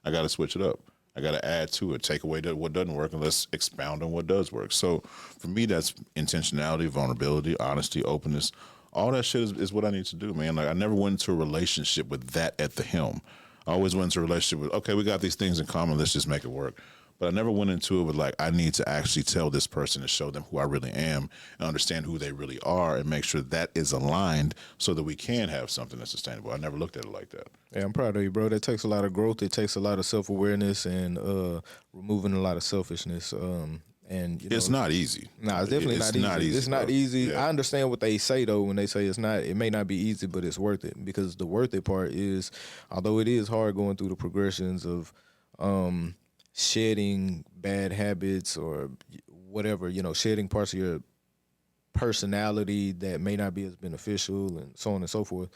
I got to switch it up. I got to add to it, take away what doesn't work, and let's expound on what does work. So for me, that's intentionality, vulnerability, honesty, openness. All that shit is what I need to do, man. Like, I never went into a relationship with that at the helm. I always went into a relationship with, okay, we got these things in common, let's just make it work. But I never went into it with, like, I need to actually tell this person and show them who I really am and understand who they really are and make sure that is aligned so that we can have something that's sustainable. I never looked at it like that.
Yeah, I'm proud of you, bro. That takes a lot of growth. It takes a lot of self-awareness and removing a lot of selfishness. And
it's not easy.
Nah, it's definitely not easy. It's not easy. Yeah. I understand what they say though when they say it may not be easy, but it's worth it, because the worth it part is, although it is hard going through the progressions of shedding bad habits or whatever, shedding parts of your personality that may not be as beneficial and so on and so forth.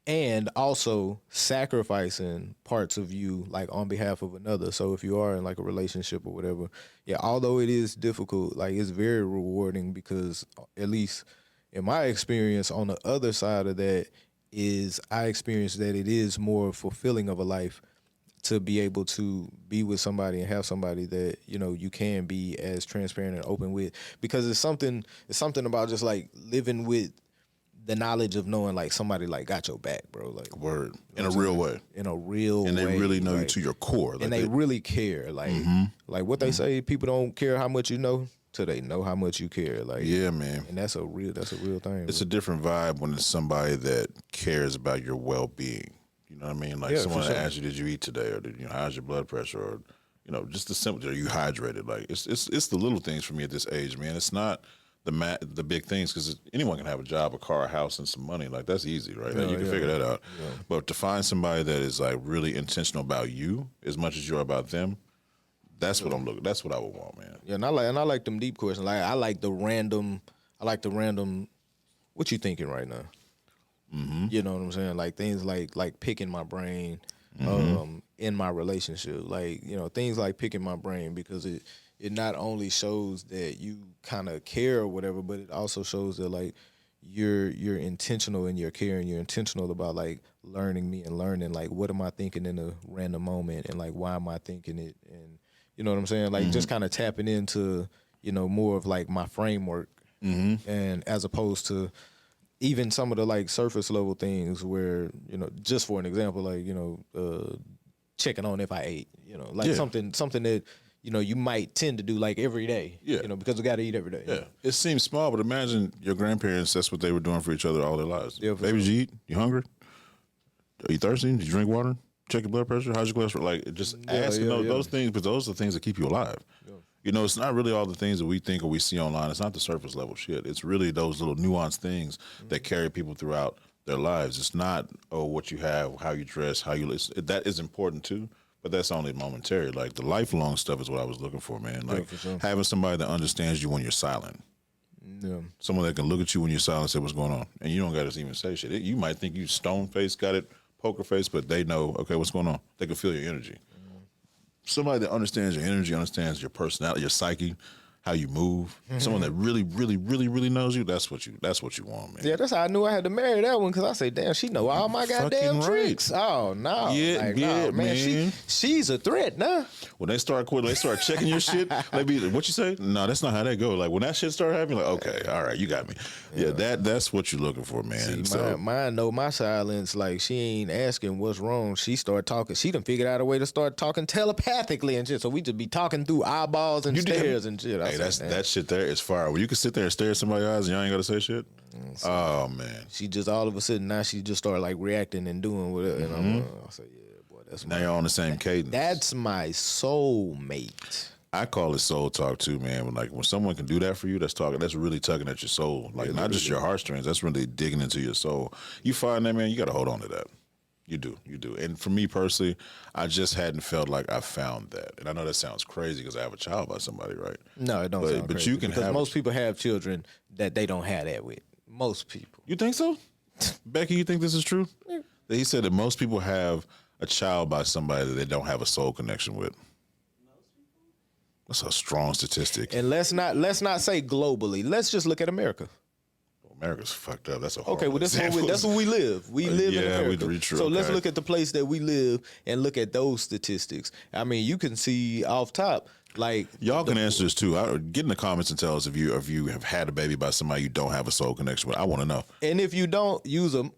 And also sacrificing parts of you, like, on behalf of another. So if you are in, like, a relationship or whatever, yeah, although it is difficult, like, it's very rewarding, because at least in my experience, on the other side of that is I experienced that it is more fulfilling of a life to be able to be with somebody and have somebody that, you can be as transparent and open with, because it's something about just, like, living with the knowledge of knowing, like, somebody, like, got your back, bro. Like,
word. In a real way.
In a real way.
And they really know
like,
you to your core. Like,
and they really care. Like, like what they say, people don't care how much you know till they know how much you care. Like,
yeah, man.
And that's a real thing.
It's a different vibe when it's somebody that cares about your well-being. You know what I mean? Like, someone that asks you, did you eat today? Or how's your blood pressure? Or, just the simple, are you hydrated? Like, it's the little things for me at this age, man. It's not the big things, because anyone can have a job, a car, a house, and some money. Like, that's easy, right? You can figure that out. Yeah. But to find somebody that is, like, really intentional about you as much as you're about them, that's what I'm looking. That's what I would want, man.
Yeah, and I like them deep questions. Like, I like the random. What you thinking right now? Mm-hmm. You know what I'm saying? Like, things like picking my brain in my relationship. Like, things like picking my brain, because it not only shows that you kind of care or whatever, but it also shows that, like, you're intentional in your care, and you're intentional about, like, learning me and learning, like, what am I thinking in a random moment, and, like, why am I thinking it, and you know what I'm saying? Like, just kind of tapping into, more of, like, my framework, and as opposed to even some of the, like, surface level things where, just for an example, like, checking on if I ate, like something that, you might tend to do, like, every day, because we got to eat every day.
Yeah. It seems small, but imagine your grandparents, that's what they were doing for each other all their lives.
Yeah,
baby, did you eat? You hungry? Are you thirsty? Did you drink water? Check your blood pressure? How's your cholesterol? Like, just asking those things, but those are the things that keep you alive. Yeah. It's not really all the things that we think or we see online. It's not the surface level shit. It's really those little nuanced things that carry people throughout their lives. It's not, what you have, how you dress, how you listen. That is important too, but that's only momentary. Like, the lifelong stuff is what I was looking for, man. Like, having somebody that understands you when you're silent. Yeah. Someone that can look at you when you're silent and say, what's going on? And you don't got to even say shit. You might think you stone-faced, got it, poker face, but they know, okay, what's going on? They can feel your energy. Somebody that understands your energy, understands your personality, your psyche, how you move. Someone that really, really, really, really knows you. That's what you want, man.
Yeah, that's how I knew I had to marry that one, because I say, damn, she know all my goddamn tricks. Oh no, man. She's a threat, nah.
When they start quitting, they start checking your shit. They be, what you say? No, that's not how that go. Like, when that shit start happening, like, okay, all right, you got me. Yeah, that's what you're looking for, man.
See, mine know my silence. Like, she ain't asking what's wrong. She start talking. She done figured out a way to start talking telepathically and shit. So we just be talking through eyeballs and stares and shit.
Hey, that shit there is fire. When you can sit there and stare at somebody's eyes and y'all ain't got to say shit. Oh man,
she just all of a sudden now she just started, like, reacting and doing whatever. And I say, yeah, boy,
Now you're on the same cadence.
That's my soulmate.
I call it soul talk too, man. When someone can do that for you, that's really tugging at your soul. Like not just your heartstrings. That's really digging into your soul. You find that, man, you got to hold on to that. You do. And for me personally, I just hadn't felt like I found that. And I know that sounds crazy because I have a child by somebody, right?
No, it don't sound
but
crazy.
you can
because
have
most people have children that they don't have that with. Most people.
You think so? Becky, you think this is true? Yeah. He said that most people have a child by somebody that they don't have a soul connection with. That's a strong statistic.
And let's not say globally. Let's just look at America.
America's fucked up. That's a
okay. Well, that's where we live. We live in America. So let's look at the place that we live and look at those statistics. I mean, you can see off top. Like
y'all can answer this too. Get in the comments and tell us if you have had a baby by somebody you don't have a soul connection with. I want to know.
And if you don't, use them.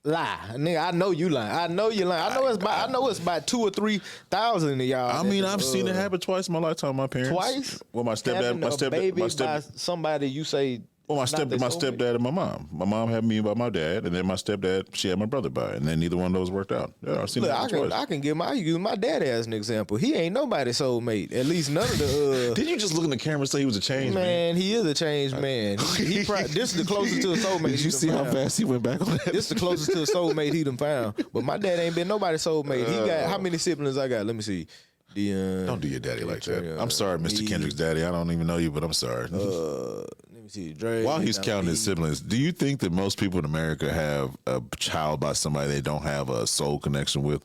Lie, nigga. I know you lying. I know you lying. I know it's about 2,000 or 3,000 of y'all.
I mean, I've seen it happen twice in my lifetime. My parents
twice.
Well, my stepdad,
baby by somebody you say.
Well, my stepdad and my mom. My mom had me by my dad, and then my stepdad, she had my brother by, and then neither one of those worked out. Yeah, I've seen it twice.
I can use my dad as an example. He ain't nobody's soulmate. At least none of the.
Did you just look in the camera and say he was a changed man?
Man, he is a changed man. This is the closest to a soulmate.
Did you see how fast he went back on that?
This is the closest to a soulmate he done found. But my dad ain't been nobody's soulmate. He got how many siblings I got? Let me see.
Don't do your daddy like that. I'm sorry, Mr. Kendrick's daddy. I don't even know you, but I'm sorry.
Let me see. Dre,
while he's counting his siblings, do you think that most people in America have a child by somebody they don't have a soul connection with?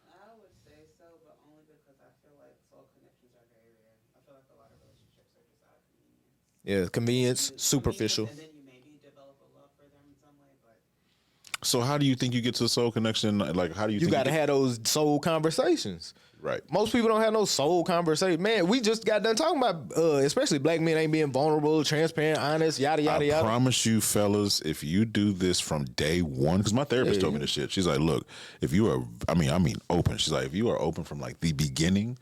I would say so, but only because I feel like soul connections are very rare. I feel like a lot of relationships are just out of convenience.
Yeah, convenience, superficial.
And then you maybe develop a love for them in some way, but.
So how do you think you get to the soul connection? Like, how do you?
You got to have those soul conversations.
Right.
Most people don't have no soul conversation. Man, we just got done talking about, especially black men ain't being vulnerable, transparent, honest, yada, yada, yada.
I promise you, fellas, if you do this from day one, because my therapist told me this shit. She's like, look, if you are, I mean, open. She's like, if you are open from like the beginning,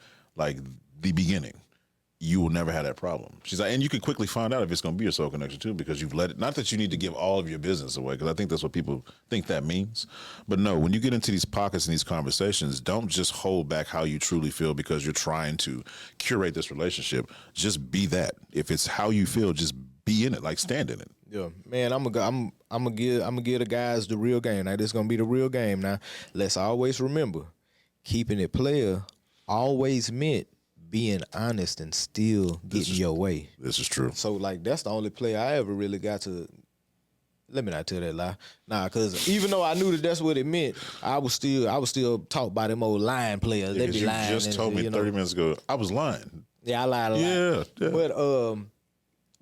you will never have that problem. She's like, and you can quickly find out if it's going to be a soul connection too, because you've let it. Not that you need to give all of your business away, because I think that's what people think that means. But no, when you get into these pockets and these conversations, don't just hold back how you truly feel because you're trying to curate this relationship. Just be that. If it's how you feel, just be in it, like stand in it.
Yeah, man, I'm gonna give the guys the real game. Now this gonna be the real game. Now let's always remember, keeping it player always meant being honest and still getting your way.
This is true.
So like that's the only player I ever really got to. Let me not tell that lie. Nah, because even though I knew that that's what it meant, I was still taught by them old lying players. They be lying.
You just told me 30 minutes ago I was lying.
Yeah, I lied a lot.
Yeah.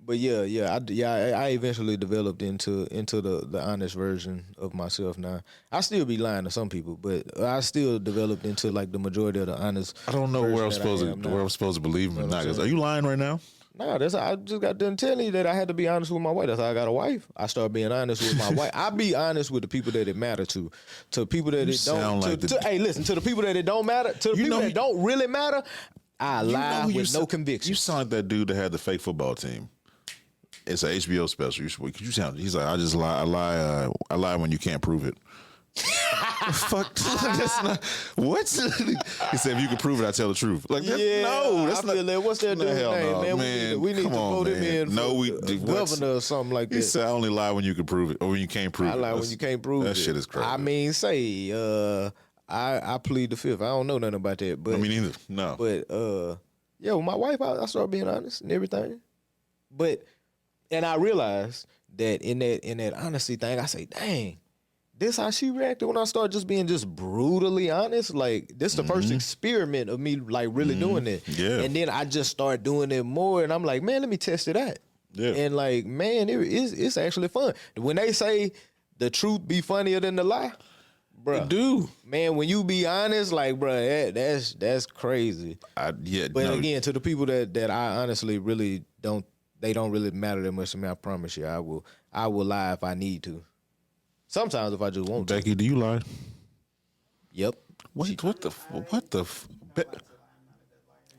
But I eventually developed into the honest version of myself. Now I still be lying to some people, but I still developed into like the majority of the honest.
I don't know where I'm supposed to believe him or not. Are you lying right now?
Nah, I just got done telling you that I had to be honest with my wife. That's how I got a wife. I started being honest with my wife. I be honest with the people that it matter to. To people that it don't. Hey, listen. To the people that it don't matter. To the people that don't really matter. I lie with no conviction.
You sound like that dude that had the fake football team. It's an HBO special. You sound. He's like, I just lie. I lie when you can't prove it. Fuck. That's not. What? He said, if you can prove it, I tell the truth. Like, no, that's not.
That. What's that dude's name, man? We need to vote him in.
No,
governor or something like that.
He said, I only lie when you can prove it, or when you can't prove it.
I lie when you can't prove it.
That shit is crazy.
I mean, I plead the fifth. I don't know nothing about that. But
I mean, neither. No.
But with my wife, I started being honest and everything. And I realized that in that honesty thing, I say, dang, this how she reacted when I started just being brutally honest. Like, this the first experiment of me like really doing it.
Yeah.
And then I just started doing it more, and I'm like, man, let me test it out.
Yeah.
And like, man, it's actually fun. When they say the truth be funnier than the lie, bro,
they do.
Man, when you be honest, like, bro, that's crazy. But again, to the people that I honestly really don't. They don't really matter that much to me. I promise you, I will lie if I need to. Sometimes if I just want to.
Becky, do you lie?
Yep.
What the?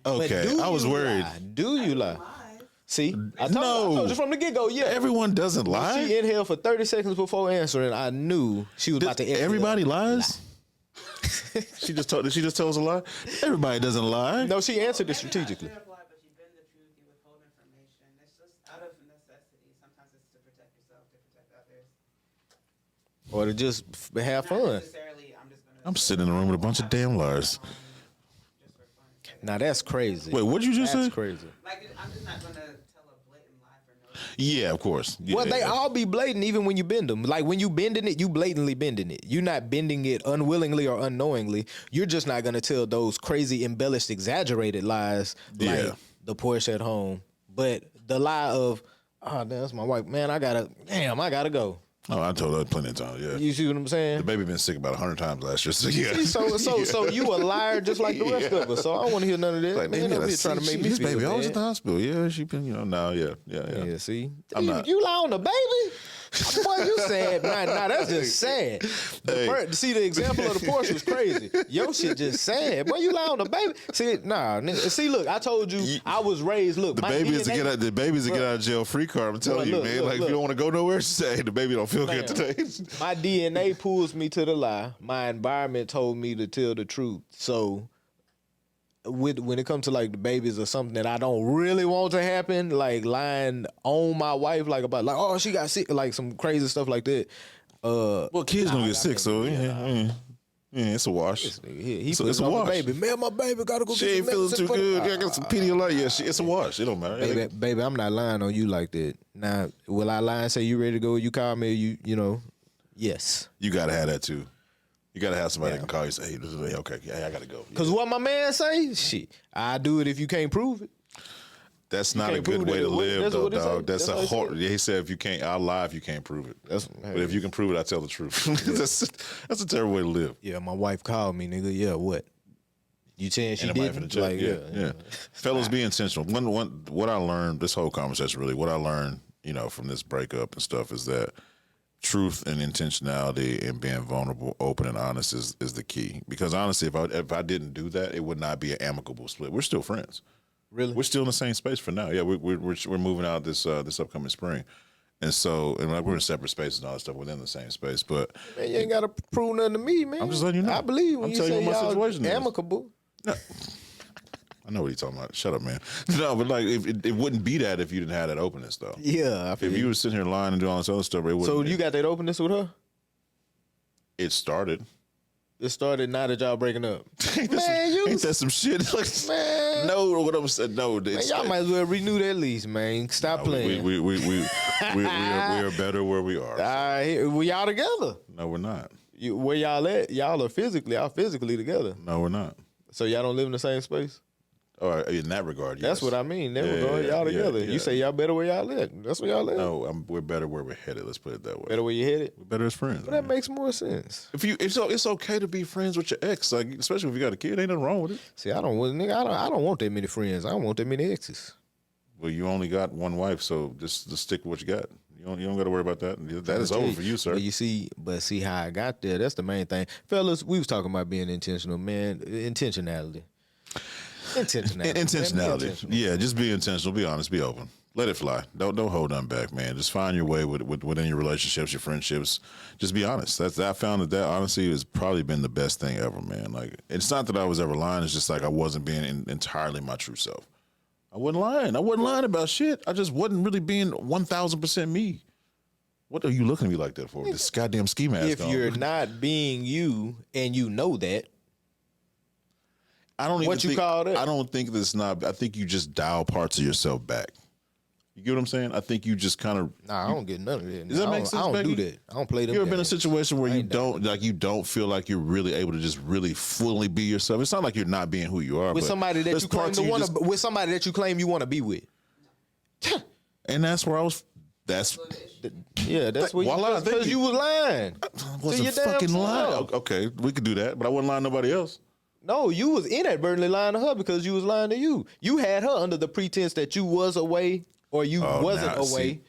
Okay, I was worried.
Do you lie? See, I told you from the get-go. Yeah,
everyone doesn't lie.
She inhaled for 30 seconds before answering. I knew she was about to.
Everybody lies. She just told. Did she just tell us a lie? Everybody doesn't lie.
No, she answered it
Maybe not
strategically.
straight up lie, but you bend the truth, you withhold information. It's just out of necessity. Sometimes it's to protect yourself, to protect others.
Or to just have
Not
fun.
necessarily,
I'm sitting in the room with a bunch of damn liars.
Just for fun.
Now that's crazy.
Wait, what'd you just
That's
say?
crazy.
Like, I'm just not gonna tell a blatant lie for no reason.
Yeah, of course. Yeah,
Well, they
yeah.
all be blatant even when you bend them. Like when you bending it, you blatantly bending it. You're not bending it unwillingly or unknowingly. You're just not gonna tell those crazy, embellished, exaggerated lies like
Yeah.
the Porsche at home. But the lie of, oh, damn, that's my wife. Man, I gotta go.
Oh, I told her plenty of times. Yeah.
You see what I'm saying?
The baby been sick about 100 times last year. So yeah.
So you a liar just like the rest of us. So I don't want to hear none of that.
Like,
Man,
man,
over here trying to make me
this
feel
baby always
bad.
at the hospital. Yeah, she been, now, yeah.
Yeah, see,
I'm not-
you lie on the baby. Boy, you sad. Nah, that's just sad. See, the example of the Porsche was crazy. Your shit just sad. Boy, you lie on the baby. See, nah. See, look, I told you I was raised. Look,
The
my
baby is to
DNA
get out. The baby's to get out of jail free card. I'm telling you,
Look,
man.
look,
Like, if
look.
you don't want to go nowhere, say the baby don't feel good
Damn.
today.
My DNA pulls me to the lie. My environment told me to tell the truth. So, when it comes to like the babies or something that I don't really want to happen, like lying on my wife, like about like, oh, she got sick, like some crazy stuff like that.
Well, kids gonna
I
get sick,
can't
so
do
yeah, it's a wash.
He
So
put
it's
it
a
on the
wash.
baby. Man, my baby gotta go.
She
get
ain't
some
feeling
medicine
too
for the-"
good. I got some Pedialyte. Yeah, it's a wash. It don't matter.
Baby, I'm not lying on you like that. Now, will I lie and say you ready to go? You call me, you know, yes.
You gotta have that too. You gotta have somebody that can call you and say, hey, this is okay, yeah, I gotta go.
Cause what my man say, shit, I do it if you can't prove it.
That's not a
can't
good
prove
way
that
to
it works.
live,
That's
though,
what it say.
dog. That's
That's
a
what it
hard.
say.
Yeah, he said if you can't, I'll lie if you can't prove it. But if you can prove it, I tell the truth. that's a terrible way to live.
Yeah, my wife called me, nigga. Yeah, what? You saying she
And it might finna
didn't?
check.
Like,
yeah. Fellas, be intentional. What I learned, this whole conversation, really, what I learned, from this breakup and stuff is that truth and intentionality and being vulnerable, open, and honest is the key. Because honestly, if I didn't do that, it would not be an amicable split. We're still friends.
Really?
We're still in the same space for now. Yeah, we're moving out this upcoming spring, and so like we're in separate spaces and all that stuff within the same space. But
Man, you ain't gotta prove nothing to me, man.
I'm just letting you know.
I believe when
I'm
you
telling you
say
what my
y'all
situation is.
amicable.
I know what you're talking about. Shut up, man. No, but like it wouldn't be that if you didn't have that openness, though.
Yeah, I feel
If you were sitting here lying and doing all this other stuff, it wouldn't.
So
be.
you got that openness with her?
It started.
It started now that y'all breaking up.
Ain't that
Man, you
ain't that some shit? Like,
man.
no, what I'm saying, no.
Man, y'all might as well renew that lease, man. Stop playing.
We are better where we are.
All right, we y'all together.
No, we're not.
Where y'all at? Y'all are physically together.
No, we're not.
So y'all don't live in the same space?
All right, in that regard, yes.
That's what I mean. There we
Yeah,
go. Y'all
yeah,
together.
yeah.
You say y'all better where y'all at. That's where y'all at.
No, we're better where we're headed. Let's put it that way.
Better where you headed.
We're better as friends.
Well, that makes more sense.
It's okay to be friends with your ex, like especially if you got a kid. Ain't nothing wrong with it.
See, I don't want that many friends. I don't want that many exes.
Well, you only got one wife, so just stick with what you got. You don't got to worry about that. That is over for you, sir.
But see how I got there. That's the main thing, fellas. We was talking about being intentional, man. Intentionality.
Intentionality. Yeah, just be intentional. Be honest. Be open. Let it fly. Don't hold nothing back, man. Just find your way within your relationships, your friendships. Just be honest. I found that honestly has probably been the best thing ever, man. Like it's not that I was ever lying. It's just like I wasn't being entirely my true self. I wasn't lying about shit. I just wasn't really being 1,000% me. What are you looking at me like that for? This goddamn ski mask.
If
on.
you're not being you and you know that,
I don't even
what you
think,
call that?
I don't think that's not. I think you just dial parts of yourself back. You get what I'm saying? I think you just kind of.
nah, I don't get none of that.
Does that make sense,
I don't
Becky?
do that. I don't play them.
You ever been in a
games.
situation where
I
you
ain't
don't feel like you're really able to just really fully be yourself? It's not like you're not being who you are.
with
but
somebody that
there's
you claim
parts
to
of you
want
just-
to, with somebody that you claim you want to be with.
and that's where I was. That's
Yeah, that's what
Voila, thank
because
you.
you was lying.
wasn't
your damn
fucking
self.
lying. Okay, we could do that, but I wasn't lying to nobody else.
No, you was inadvertently lying to her because you was lying to you. You had her under the pretense that you was away or you wasn't
now,
away.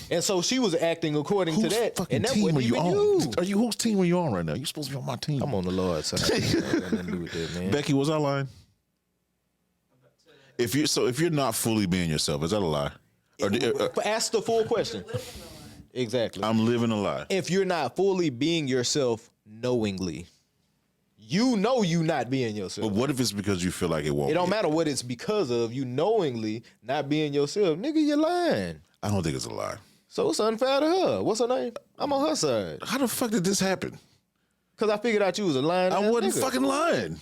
And so she was acting according to
Whose
that.
fucking
And that
team
wasn't
are you
even
on?
you.
Are you whose team are you on right now? You're supposed to be on my team.
I'm on the Lord's side. I ain't got nothing to do with that, man.
Becky, was I lying? If you're not fully being yourself, is that a lie? Or,
Ask the full question.
Living the line.
Exactly.
I'm living a lie.
If you're not fully being yourself knowingly, You know you not being yourself.
But what if it's because you feel like it won't?
It don't matter what it's because of. You knowingly not being yourself. Nigga, you're lying.
I don't think it's a lie.
So it's unfair to her. What's her name? I'm on her side.
How the fuck did this happen?
Because I figured out you was a lying
I
ass
wasn't
nigga.
fucking lying.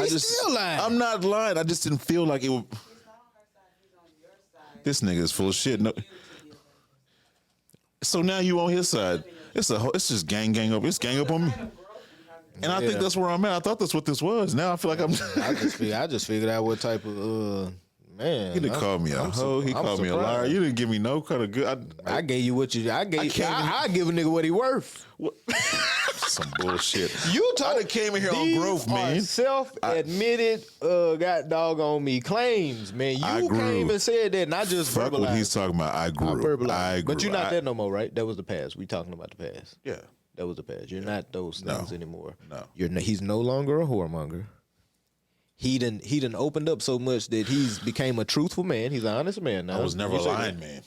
Still lying.
I'm not lying. I just didn't feel like it would.
He's not on her side. He's on your side.
This nigga is full of shit. No. So now you on his side. It's just gang up. It's gang up on me. And I think that's where I'm at. I thought that's what this was. Now I feel like I'm.
I just figured out what type of man.
He didn't call me a hoe. He called me a liar. You didn't give me no kind of good.
I gave you what you. I give a nigga what he worth.
Some bullshit.
You
I came in here on growth, man.
Self-admitted, got doggone me claims, man. You came and said that, and I just
Fuck
verbalized.
what he's talking about. I grew.
But you're not there no more, right? That was the past. We talking about the past.
Yeah.
That was the past. You're not those things anymore.
No.
He's no longer a whoremonger. He done opened up so much that he's became a truthful man. He's an honest man now.
I was never a lying man.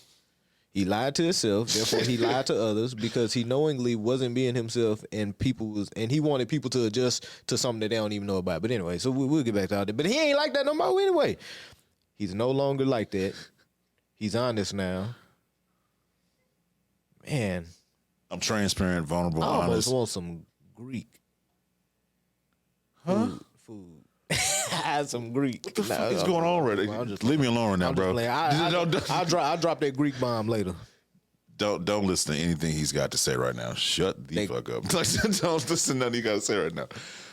He lied to himself, therefore he lied to others because he knowingly wasn't being himself, and he wanted people to adjust to something that they don't even know about. But anyway, so we'll get back to all that. But he ain't like that no more anyway. He's no longer like that. He's honest now. Man,
I'm transparent, vulnerable,
I almost
honest.
want some Greek. Food. Some Greek.
What the fuck is going on right now? Leave me alone right now, bro.
I'll drop that Greek bomb later.
Don't listen to anything he's got to say right now. Shut the fuck up. Don't listen to nothing he got to say right now.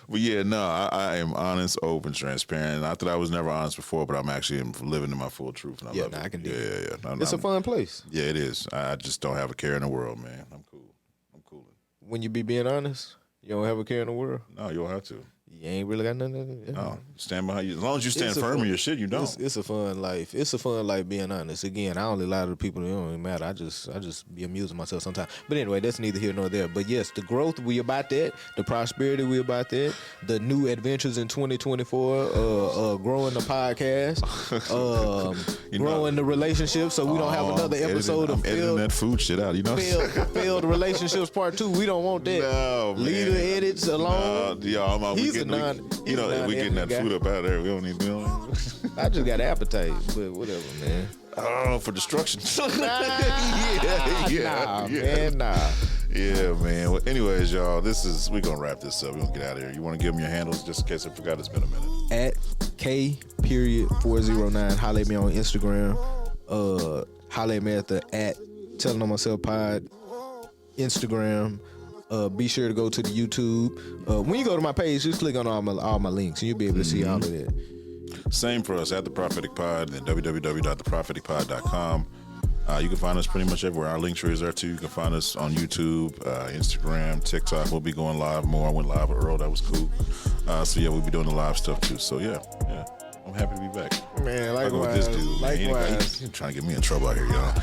But yeah, no, I am honest, open, transparent. Not that I was never honest before, but I'm actually living in my full truth. And I love it.
I can do
it. Yeah.
It's a fun place.
Yeah, it is. I just don't have a care in the world, man. I'm cool. I'm cooling.
When you be being honest, you don't have a care in the world.
No, you don't have to.
You ain't really got nothing.
No, stand behind you. As long as you stand firm in your shit, you don't.
It's a fun life. It's a fun life being honest. Again, I only lie to the people that don't even matter. I just be amusing myself sometimes. But anyway, that's neither here nor there. But yes, the growth, we about that. The prosperity, we about that. The new adventures in 2024. Growing the podcast. Growing the relationship, so we don't have another episode of
editing that food shit out. You know,
failed relationships part 2. We don't want that.
No, man.
Leave the edits alone.
We getting that food up out of there. We don't need to.
I just got appetite, but whatever, man.
Oh, for destruction.
Nah.
Yeah, man. Well, anyways, y'all, we're gonna wrap this up. We're gonna get out of here. You want to give them your handles just in case I forgot? It's been a minute.
At K.409. Holla at me on Instagram. Holla at me at Telling on Myself Pod Instagram. Be sure to go to the YouTube. When you go to my page, just click on all my links, and you'll be able to see all of that.
Same for us at the Prophetic Pod and www.thepropheticpod.com. You can find us pretty much everywhere. Our link tree is there too. You can find us on YouTube, Instagram, TikTok. We'll be going live more. I went live with Earl. That was cool. So yeah, we'll be doing the live stuff too. So yeah. I'm happy to be back.
Man, likewise.
This dude,
likewise.
He's trying to get me in trouble out here, y'all.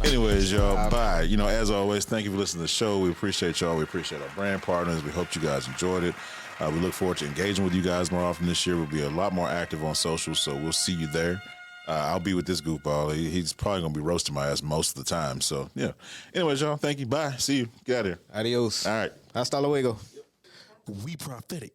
Anyways, y'all, bye. As always, thank you for listening to the show. We appreciate y'all. We appreciate our brand partners. We hope you guys enjoyed it. We look forward to engaging with you guys more often this year. We'll be a lot more active on social, so we'll see you there. I'll be with this goofball. He's probably going to be roasting my ass most of the time. So, yeah. Anyways, y'all, thank you. Bye. See you. Get out of here.
Adios.
All right.
Hasta luego.
We prophetic.